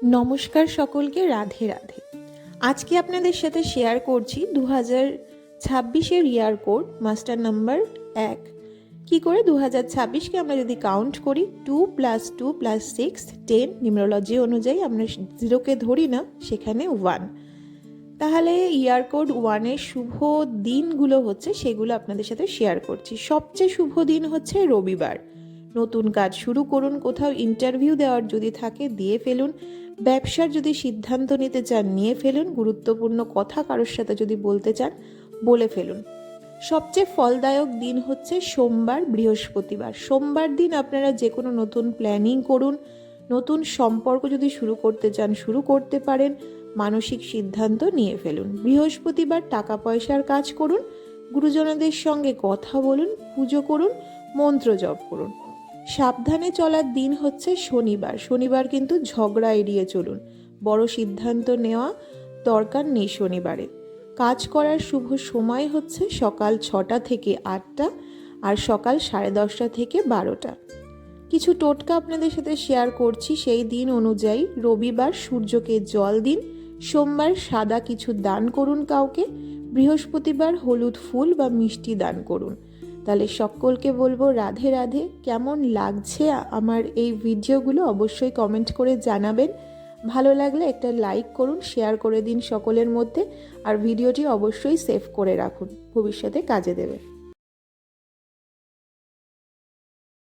নমস্কার সকলকে, রাধে রাধে। আজকে আপনাদের সাথে শেয়ার করছি 2026-এর ইয়ার কোড মাস্টার নাম্বার 1। কি করে 2026কে আমরা যদি কাউন্ট করি 2 + 2 + 6 10, নিউমেরোলজি অনুযায়ী আমরা 0কে ধরি না, সেখানে 1। তাহলে ইয়ার কোড 1-এর শুভ দিনগুলো হচ্ছে সেগুলো আপনাদের সাথে শেয়ার করছি। সবচেয়ে শুভ দিন হচ্ছে রবিবার। নতুন কাজ শুরু করুন, কোথাও ইন্টারভিউ দেওয়ার যদি থাকে দিয়ে ফেলুন, ব্যবসার যদি সিদ্ধান্ত নিতে চান নিয়ে ফেলুন, গুরুত্বপূর্ণ কথা কারোর সাথে যদি বলতে চান বলে ফেলুন। সবচেয়ে ফলদায়ক দিন হচ্ছে সোমবার, বৃহস্পতিবার। সোমবার দিন আপনারা যে কোনো নতুন প্ল্যানিং করুন, নতুন সম্পর্ক যদি শুরু করতে চান শুরু করতে পারেন, মানসিক সিদ্ধান্ত নিয়ে ফেলুন। বৃহস্পতিবার টাকা পয়সার কাজ করুন, গুরুজনদের সঙ্গে কথা বলুন, পুজো করুন, মন্ত্র জপ করুন। সাবধানে চলার দিন হচ্ছে শনিবার। শনিবার কিন্তু ঝগড়া এড়িয়ে চলুন, বড় সিদ্ধান্ত নেওয়া দরকার নেই শনিবারে। কাজ করার শুভ সময় হচ্ছে সকাল 6টা থেকে 8টা আর সকাল 10:30 থেকে 12টা। কিছু টোটকা আপনাদের সাথে শেয়ার করছি সেই দিন অনুযায়ী। রবিবার সূর্যকে জল দিন, সোমবার সাদা কিছু দান করুন কাউকে, বৃহস্পতিবার হলুদ ফুল বা মিষ্টি দান করুন। তাহলে সকলকে বলবো রাধে রাধে। কেমন লাগছে আমার এই ভিডিওগুলো অবশ্যই কমেন্ট করে জানাবেন। ভালো লাগলে একটা লাইক করুন, শেয়ার করে দিন সকলের মধ্যে, আর ভিডিওটি অবশ্যই সেভ করে রাখুন, ভবিষ্যতে কাজে দেবে।